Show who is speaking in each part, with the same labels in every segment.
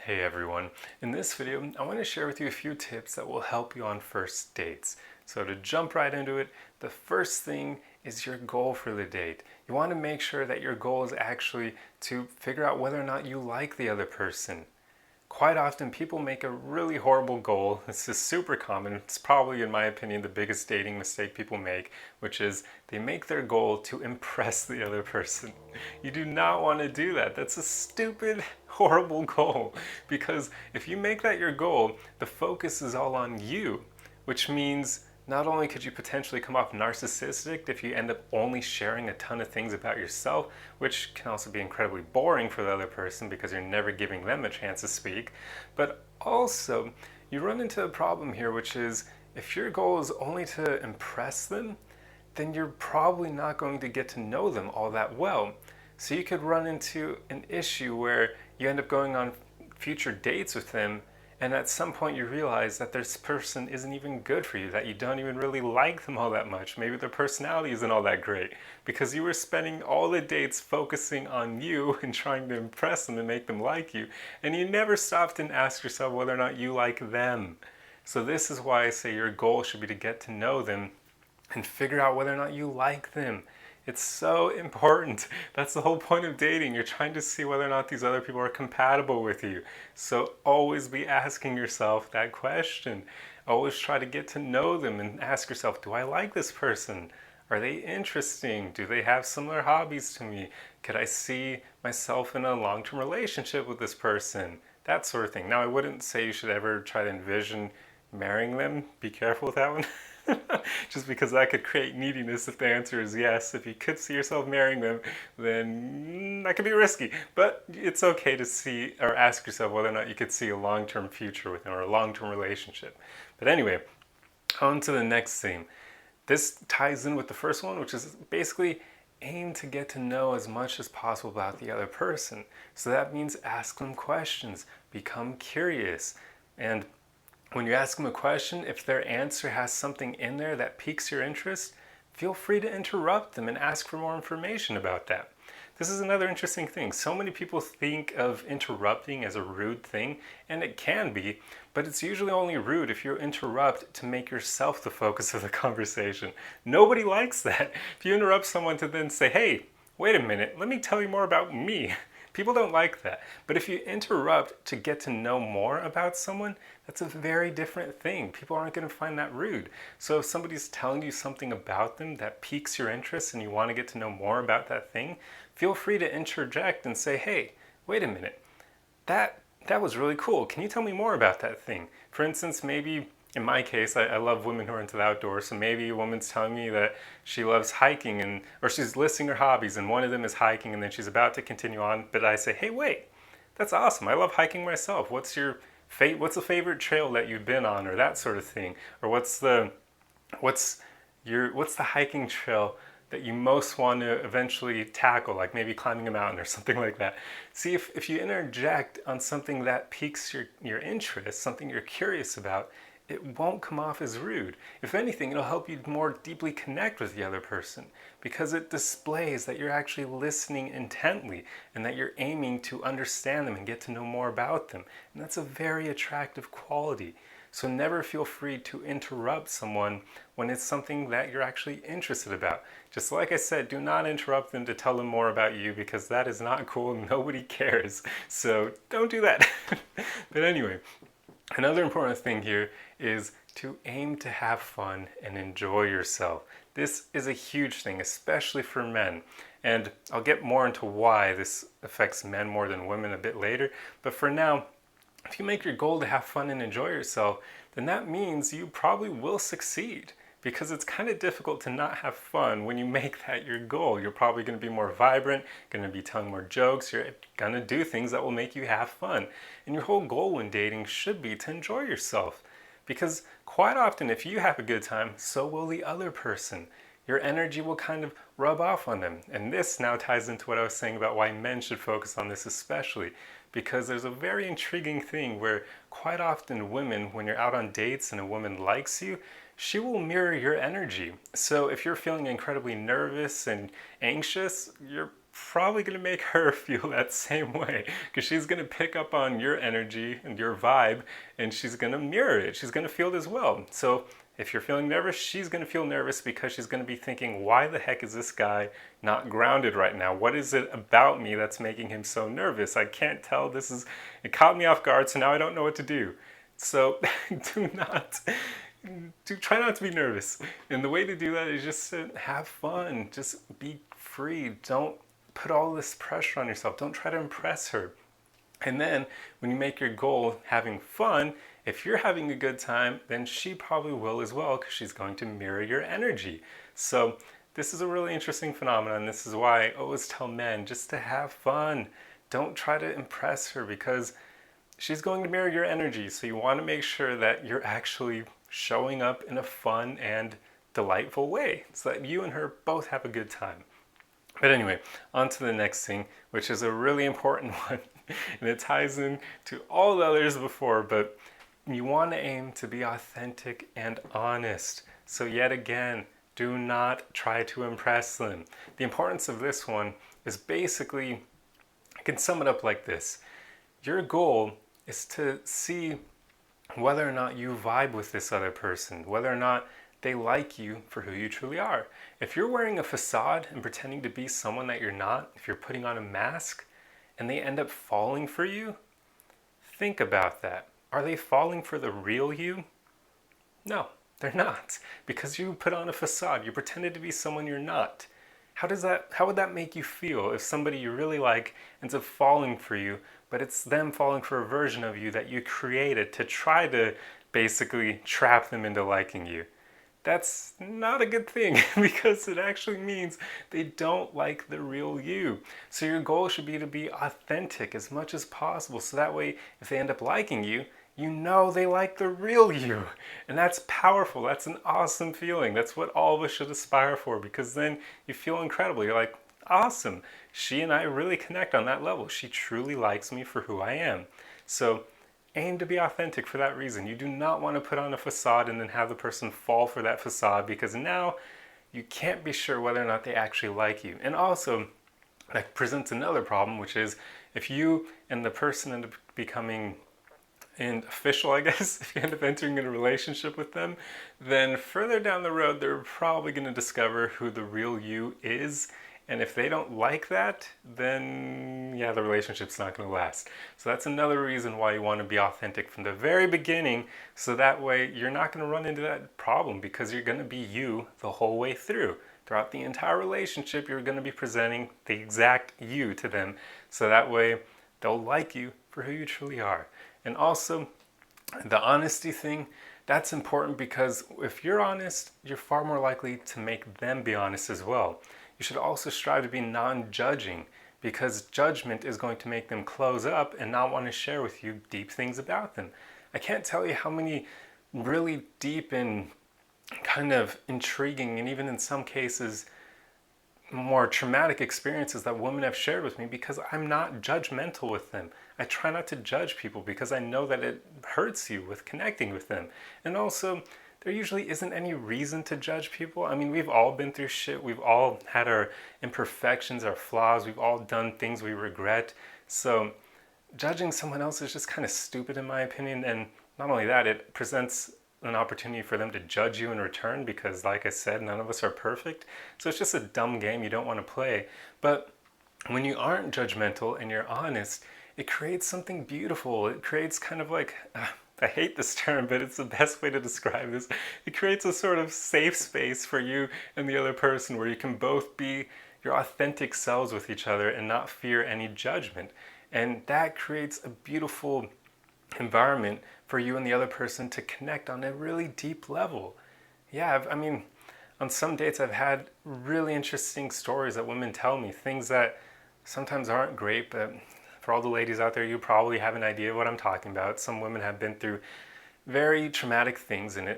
Speaker 1: Hey everyone, in this video I want to share with you a few tips that will help you on first dates. So to jump right into it, the first thing is your goal for the date. You want to make sure that your goal is actually to figure out whether or not you like the other person. Quite often people make a really horrible goal. This is super common. It's probably, in my opinion, the biggest dating mistake people make, which is they make their goal to impress the other person. You do not want to do that. That's a stupid, horrible goal. Because if you make that your goal, the focus is all on you, which means not only could you potentially come off narcissistic if you end up only sharing a ton of things about yourself, which can also be incredibly boring for the other person because you're never giving them a chance to speak, but also you run into a problem here, which is if your goal is only to impress them, then you're probably not going to get to know them all that well. So you could run into an issue where you end up going on future dates with them, and at some point you realize that this person isn't even good for you, that you don't even really like them all that much. Maybe their personality isn't all that great because you were spending all the dates focusing on you and trying to impress them and make them like you, and you never stopped and asked yourself whether or not you like them. So this is why I say your goal should be to get to know them and figure out whether or not you like them. It's so important. That's the whole point of dating. You're trying to see whether or not these other people are compatible with you. So always be asking yourself that question. Always try to get to know them and ask yourself, do I like this person? Are they interesting? Do they have similar hobbies to me? Could I see myself in a long-term relationship with this person? That sort of thing. Now, I wouldn't say you should ever try to envision marrying them. Be careful with that one. Just because that could create neediness if the answer is yes. If you could see yourself marrying them, then that could be risky. But it's okay to see or ask yourself whether or not you could see a long-term future with them or a long-term relationship. But anyway, on to the next theme. This ties in with the first one, which is basically aim to get to know as much as possible about the other person. So that means ask them questions, become curious, and when you ask them a question, if their answer has something in there that piques your interest, feel free to interrupt them and ask for more information about that. This is another interesting thing. So many people think of interrupting as a rude thing, and it can be, but it's usually only rude if you interrupt to make yourself the focus of the conversation. Nobody likes that. If you interrupt someone to then say, hey, wait a minute, let me tell you more about me. People don't like that. But if you interrupt to get to know more about someone, that's a very different thing. People aren't going to find that rude. So if somebody's telling you something about them that piques your interest and you want to get to know more about that thing, feel free to interject and say, hey, wait a minute, that was really cool. Can you tell me more about that thing? For instance, maybe in my case, I love women who are into the outdoors, so maybe a woman's telling me that she loves hiking, or she's listing her hobbies, and one of them is hiking, and then she's about to continue on, but I say, hey, wait, that's awesome. I love hiking myself. What's the favorite trail that you've been on, or that sort of thing? Or what's the hiking trail that you most want to eventually tackle, like maybe climbing a mountain or something like that. See, if you interject on something that piques your interest, something you're curious about, it won't come off as rude. If anything, it'll help you more deeply connect with the other person because it displays that you're actually listening intently and that you're aiming to understand them and get to know more about them. And that's a very attractive quality. So never feel free to interrupt someone when it's something that you're actually interested about. Just like I said, do not interrupt them to tell them more about you because that is not cool and nobody cares. So don't do that. But anyway, another important thing here is to aim to have fun and enjoy yourself. This is a huge thing, especially for men. And I'll get more into why this affects men more than women a bit later. But for now, if you make your goal to have fun and enjoy yourself, then that means you probably will succeed because it's kind of difficult to not have fun when you make that your goal. You're probably going to be more vibrant, going to be telling more jokes, you're going to do things that will make you have fun. And your whole goal when dating should be to enjoy yourself because quite often if you have a good time, so will the other person. Your energy will kind of rub off on them. And this now ties into what I was saying about why men should focus on this especially, because there's a very intriguing thing where quite often women, when you're out on dates and a woman likes you, she will mirror your energy. So if you're feeling incredibly nervous and anxious, you're probably going to make her feel that same way, because she's going to pick up on your energy and your vibe, and she's going to mirror it. She's going to feel it as well. So if you're feeling nervous, she's going to feel nervous because she's going to be thinking, why the heck is this guy not grounded right now? What is it about me that's making him so nervous? I can't tell. It caught me off guard, so now I don't know what to do. So try not to be nervous. And the way to do that is just to have fun. Just be free. Don't put all this pressure on yourself. Don't try to impress her. And then when you make your goal having fun, if you're having a good time, then she probably will as well, because she's going to mirror your energy. So this is a really interesting phenomenon. This is why I always tell men just to have fun. Don't try to impress her, because she's going to mirror your energy. So you want to make sure that you're actually showing up in a fun and delightful way so that you and her both have a good time. But anyway, on to the next thing, which is a really important one. And it ties in to all the others before, but you want to aim to be authentic and honest. So yet again, do not try to impress them. The importance of this one is basically, I can sum it up like this. Your goal is to see whether or not you vibe with this other person, whether or not they like you for who you truly are. If you're wearing a facade and pretending to be someone that you're not, if you're putting on a mask and they end up falling for you, think about that. Are they falling for the real you? No, they're not, because you put on a facade. You pretended to be someone you're not. How would that make you feel if somebody you really like ends up falling for you, but it's them falling for a version of you that you created to try to basically trap them into liking you? That's not a good thing, because it actually means they don't like the real you. So your goal should be to be authentic as much as possible, so that way if they end up liking you, you know they like the real you. And that's powerful. That's an awesome feeling. That's what all of us should aspire for, because then you feel incredible. You're like, awesome. She and I really connect on that level. She truly likes me for who I am. So aim to be authentic for that reason. You do not want to put on a facade and then have the person fall for that facade, because now you can't be sure whether or not they actually like you. And also, that presents another problem, which is if you and the person end up becoming official, I guess, if you end up entering in a relationship with them, then further down the road, they're probably going to discover who the real you is. And if they don't like that, then yeah, the relationship's not going to last. So that's another reason why you want to be authentic from the very beginning, so that way you're not going to run into that problem, because you're going to be you the whole way through. Throughout the entire relationship, you're going to be presenting the exact you to them, so that way they'll like you for who you truly are. And also, the honesty thing, that's important, because if you're honest, you're far more likely to make them be honest as well. You should also strive to be non-judging, because judgment is going to make them close up and not want to share with you deep things about them. I can't tell you how many really deep and kind of intriguing, and even in some cases more traumatic experiences that women have shared with me, because I'm not judgmental with them. I try not to judge people, because I know that it hurts you with connecting with them. And also, there usually isn't any reason to judge people. I mean, we've all been through shit. We've all had our imperfections, our flaws. We've all done things we regret. So judging someone else is just kind of stupid in my opinion. And not only that, it presents an opportunity for them to judge you in return, because like I said, none of us are perfect. So it's just a dumb game you don't want to play. But when you aren't judgmental and you're honest, it creates something beautiful. It creates kind of like, I hate this term, but it's the best way to describe this. It creates a sort of safe space for you and the other person, where you can both be your authentic selves with each other and not fear any judgment. And that creates a beautiful environment for you and the other person to connect on a really deep level. Yeah, I mean, on some dates I've had really interesting stories that women tell me, things that sometimes aren't great, but for all the ladies out there, you probably have an idea of what I'm talking about. Some women have been through very traumatic things, and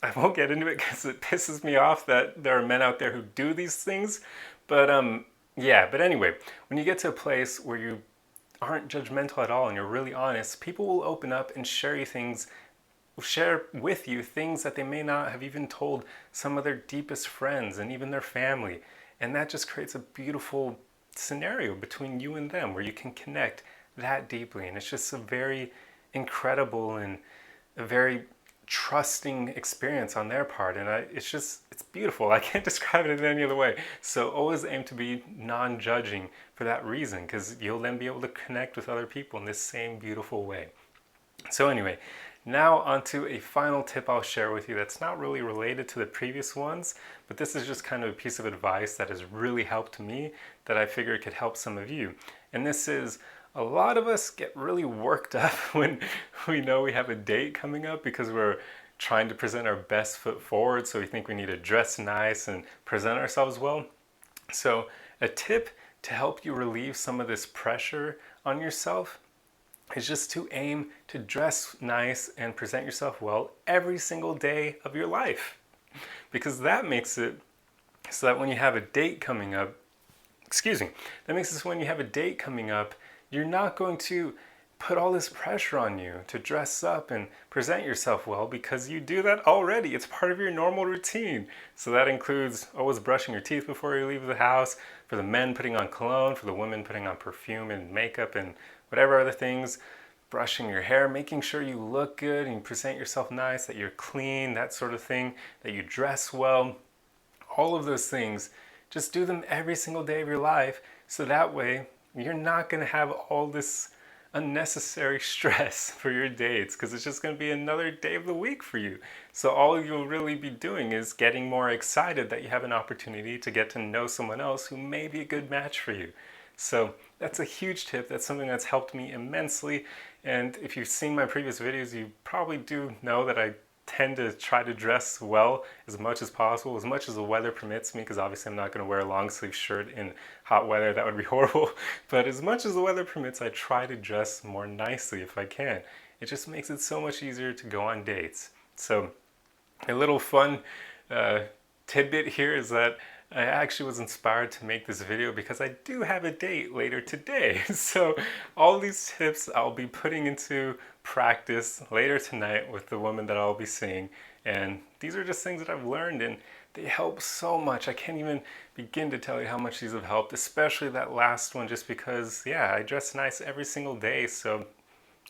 Speaker 1: I won't get into it because it pisses me off that there are men out there who do these things. But but anyway, when you get to a place where you aren't judgmental at all and you're really honest, people will open up and share with you things that they may not have even told some of their deepest friends and even their family. And that just creates a beautiful scenario between you and them where you can connect that deeply. And it's just a very incredible and a very trusting experience on their part. And it's beautiful. I can't describe it in any other way. So always aim to be non-judging for that reason, because you'll then be able to connect with other people in this same beautiful way. So anyway, now onto a final tip I'll share with you that's not really related to the previous ones, but this is just kind of a piece of advice that has really helped me that I figure could help some of you. And this is, a lot of us get really worked up when we know we have a date coming up because we're trying to present our best foot forward, so we think we need to dress nice and present ourselves well. So a tip to help you relieve some of this pressure on yourself is just to aim to dress nice and present yourself well every single day of your life. Because that makes it so that when you have a date coming up, that makes it so when you have a date coming up, you're not going to put all this pressure on you to dress up and present yourself well, because you do that already. It's part of your normal routine. So that includes always brushing your teeth before you leave the house, for the men putting on cologne, for the women putting on perfume and makeup and whatever other things, brushing your hair, making sure you look good and you present yourself nice, that you're clean, that sort of thing, that you dress well. All of those things, just do them every single day of your life, so that way you're not going to have all this unnecessary stress for your dates, because it's just going to be another day of the week for you. So all you'll really be doing is getting more excited that you have an opportunity to get to know someone else who may be a good match for you. So that's a huge tip. That's something that's helped me immensely. And if you've seen my previous videos, you probably do know that I tend to try to dress well as much as possible, as much as the weather permits me, because obviously I'm not going to wear a long sleeve shirt in hot weather. That would be horrible. But as much as the weather permits, I try to dress more nicely if I can. It just makes it so much easier to go on dates. So a little fun tidbit here is that I actually was inspired to make this video because I do have a date later today. So all these tips I'll be putting into practice later tonight with the woman that I'll be seeing. And these are just things that I've learned, and they help so much. I can't even begin to tell you how much these have helped, especially that last one, just because, yeah, I dress nice every single day. So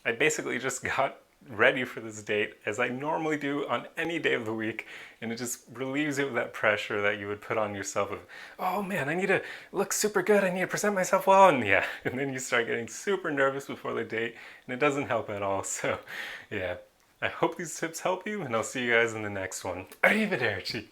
Speaker 1: I basically just got ready for this date as I normally do on any day of the week, and it just relieves you of that pressure that you would put on yourself of, oh man, I need to look super good, I need to present myself well, and yeah, and then you start getting super nervous before the date, and it doesn't help at all. So yeah, I hope these tips help you, and I'll see you guys in the next one. Arrivederci!